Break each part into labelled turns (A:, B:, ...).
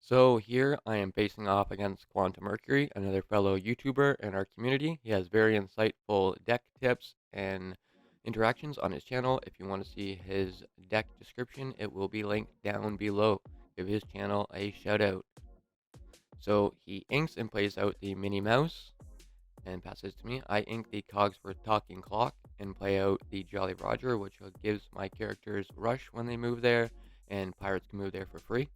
A: So here I am facing off against Quantum Mercury, another fellow YouTuber in our community. He has very insightful deck tips and interactions on his channel. If you want to see his deck description, it will be linked down below. Give his channel a shout out. So he inks and plays out the Minnie Mouse and passes to me. I ink the Cogsworth Talking Clock and play out the Jolly Roger, which gives my characters rush when they move there, and pirates can move there for free.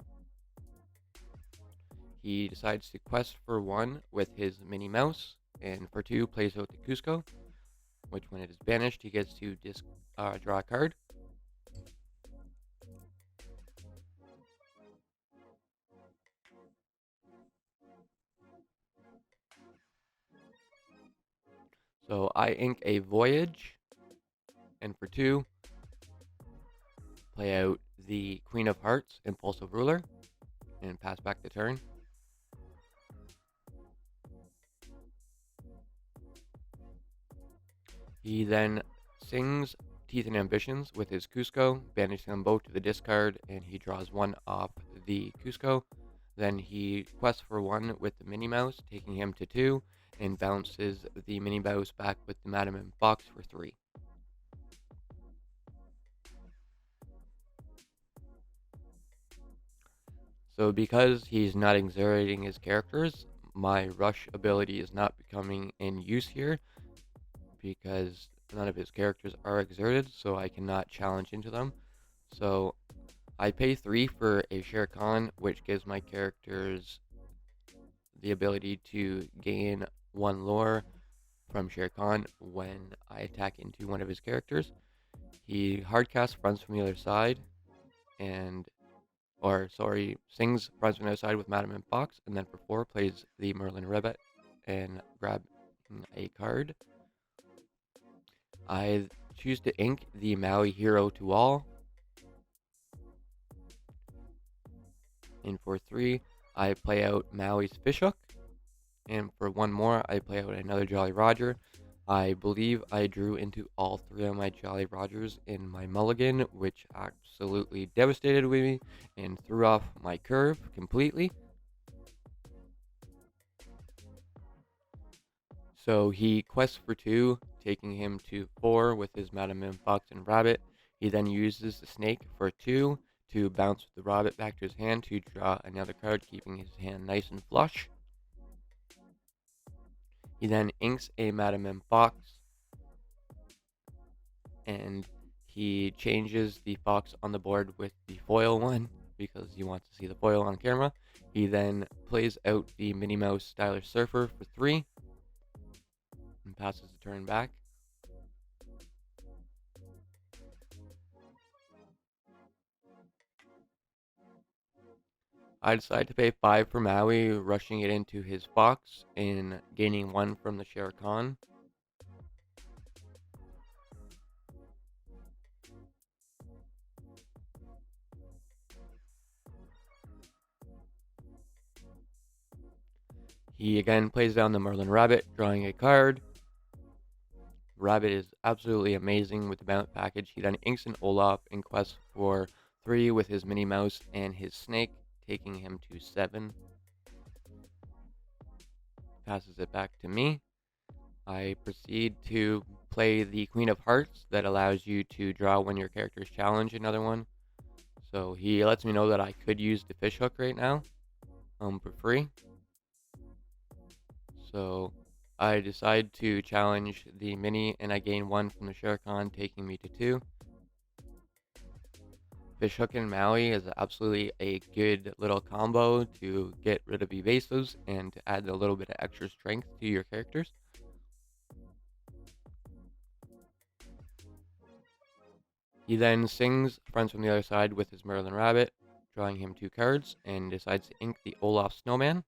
A: He decides to quest for 1 with his Minnie Mouse, and for 2 plays out the Cusco, which when it is banished, he gets to draw a card. So I ink a Voyage, and for 2, play out the Queen of Hearts, Impulsive Ruler, and pass back the turn. He then sings Teeth and Ambitions with his Cusco, banishing them both to the discard, and he draws 1 off the Cusco. Then he quests for 1 with the Minnie Mouse, taking him to 2, and bounces the Minnie Mouse back with the Madam and Fox for 3. So because he's not exerting his characters, my rush ability is not becoming in use here, because none of his characters are exerted, so I cannot challenge into them. So I pay 3 for a Shere Khan, which gives my characters the ability to gain 1 lore from Shere Khan when I attack into one of his characters. He hardcasts Fronts from the Other Side, sings Fronts from the Other Side with Madam and Fox, and then for 4 plays the Merlin Ribbit and grab a card. I choose to ink the Maui Hero to All, and for 3, I play out Maui's Fishhook, and for 1 more, I play out another Jolly Roger. I believe I drew into all 3 of my Jolly Rogers in my mulligan, which absolutely devastated me and threw off my curve completely. So he quests for 2, taking him to 4 with his Madam and Fox and Rabbit. He then uses the snake for 2 to bounce the rabbit back to his hand to draw another card, keeping his hand nice and flush. He then inks a Madam and Fox, and he changes the fox on the board with the foil one because he wants to see the foil on camera. He then plays out the Minnie Mouse Stylish Surfer for 3 and passes the turn back. I decide to pay 5 for Maui, rushing it into his fox and gaining 1 from the Shere Khan. He again plays down the Merlin Rabbit, drawing a card. Rabbit is absolutely amazing with the bounce package. He then inks an Olaf and quests for 3 with his Minnie Mouse and his snake, taking him to 7. Passes it back to me. I proceed to play the Queen of Hearts that allows you to draw when your characters challenge another one. So he lets me know that I could use the Fishhook right now for free. So I decide to challenge the Mini, and I gain 1 from the Shere Khan, taking me to 2. Fishhook and Maui is absolutely a good little combo to get rid of evasives and to add a little bit of extra strength to your characters. He then sings Friends from the Other Side with his Merlin Rabbit, drawing him 2 cards, and decides to ink the Olaf Snowman.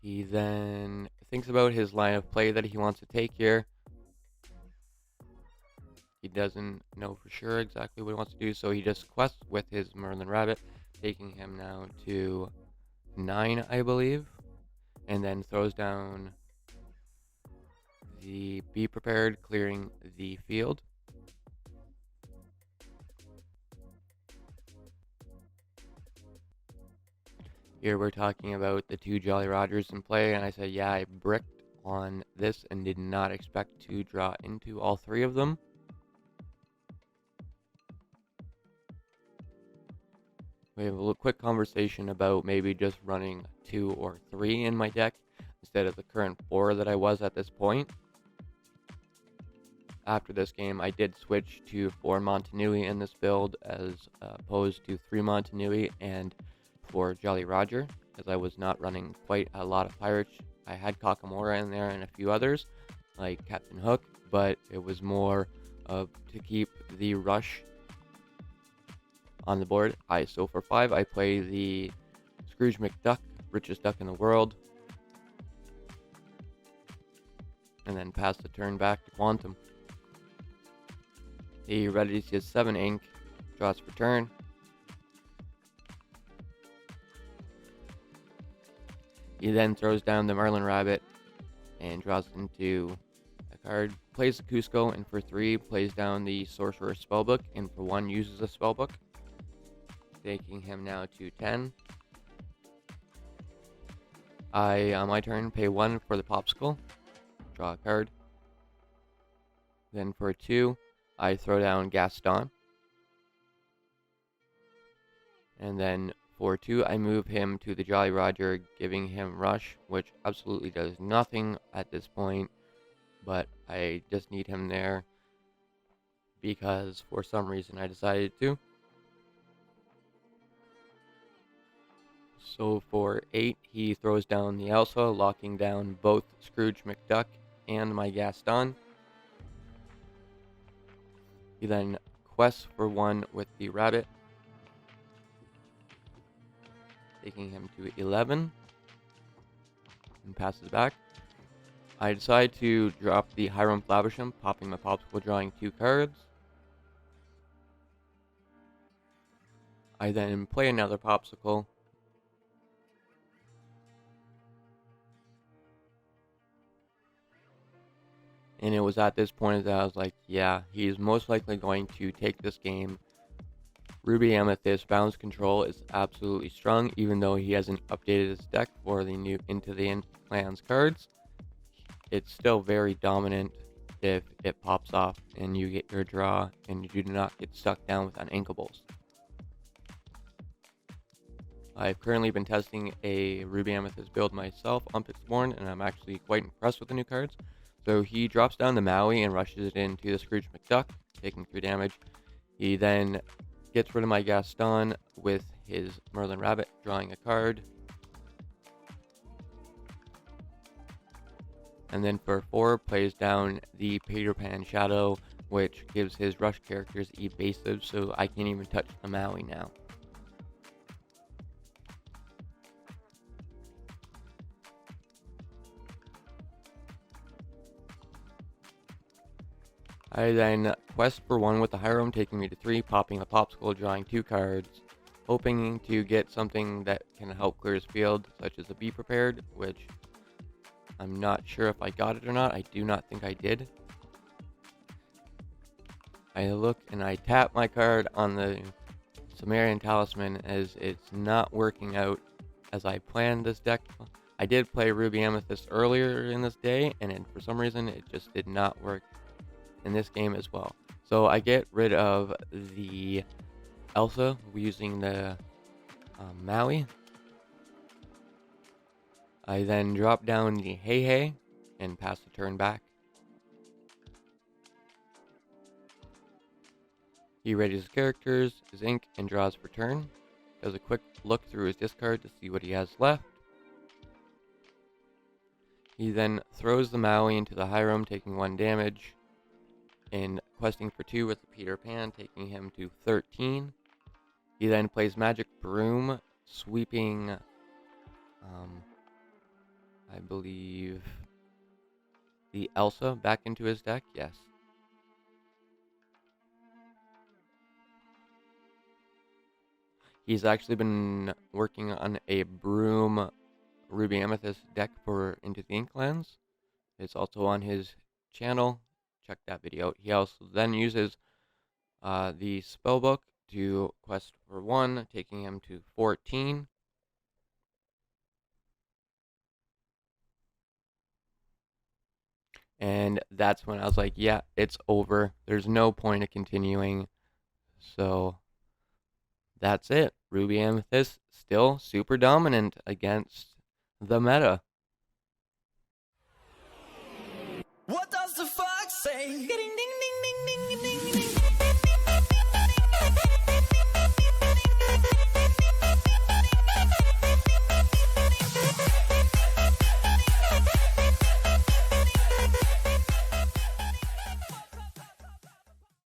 A: He then thinks about his line of play that he wants to take here. He doesn't know for sure exactly what he wants to do, so he just quests with his Merlin Rabbit, taking him now to 9, I believe, and then throws down the Be Prepared, clearing the field. Here we're talking about the 2 Jolly Rogers in play, and I said, yeah, I bricked on this and did not expect to draw into all 3 of them. We have a little quick conversation about maybe just running 2 or 3 in my deck instead of the current 4 that I was at this point. After this game, I did switch to 4 Montanui in this build as opposed to 3 Montanui and 4 Jolly Roger, as I was not running quite a lot of pirates. I had Kakamora in there and a few others, like Captain Hook, but it was more of to keep the rush on the board. So for 5, I play the Scrooge McDuck, richest duck in the world, and then pass the turn back to Quantum. He readies his 7 ink, draws for turn. He then throws down the Merlin Rabbit and draws into a card. Plays the Cusco, and for 3 plays down the Sorcerer's Spellbook, and for 1 uses a Spellbook, taking him now to 10. On my turn, pay 1 for the Popsicle, draw a card. Then for 2, I throw down Gaston. And then for 2, I move him to the Jolly Roger, giving him Rush, which absolutely does nothing at this point. But I just need him there because for some reason I decided to. So for 8, he throws down the Elsa, locking down both Scrooge McDuck and my Gaston. He then quests for 1 with the rabbit, taking him to 11, and passes back. I decide to drop the Hiram Flavisham, popping my Popsicle, drawing 2 cards. I then play another Popsicle. And it was at this point that I was like, yeah, he's most likely going to take this game. Ruby Amethyst Bounce Control is absolutely strong, even though he hasn't updated his deck for the new Into the Inklands cards. It's still very dominant if it pops off and you get your draw and you do not get stuck down with uninkables. I've currently been testing a Ruby Amethyst build myself on Pixelborn, and I'm actually quite impressed with the new cards. So he drops down the Maui and rushes it into the Scrooge McDuck, taking 3 damage. He then gets rid of my Gaston with his Merlin Rabbit, drawing a card. And then for 4, plays down the Peter Pan Shadow, which gives his rush characters evasive, so I can't even touch the Maui now. I then quest for 1 with the Hiram, taking me to 3, popping a Popsicle, drawing 2 cards, hoping to get something that can help clear his field, such as a Be Prepared, which I'm not sure if I got it or not. I do not think I did. I look and I tap my card on the Sumerian Talisman as it's not working out as I planned this deck. I did play Ruby Amethyst earlier in this day, and for some reason it just did not work in this game as well. So I get rid of the Elsa using the Maui. I then drop down the Hey Hey and pass the turn back. He readies his characters, his ink, and draws for turn. Does a quick look through his discard to see what he has left. He then throws the Maui into the Hiram, taking 1 damage, and questing for 2 with the Peter Pan, taking him to 13. He then plays Magic Broom, sweeping, I believe, the Elsa back into his deck. Yes. He's actually been working on a Broom Ruby Amethyst deck for Into the Inklands. It's also on his channel. Check that video out. He also then uses the Spellbook to quest for 1, taking him to 14. And that's when I was like, yeah, it's over. There's no point of continuing. So that's it. Ruby Amethyst still super dominant against the meta.
B: What does the fox say? Ding, ding, ding, ding.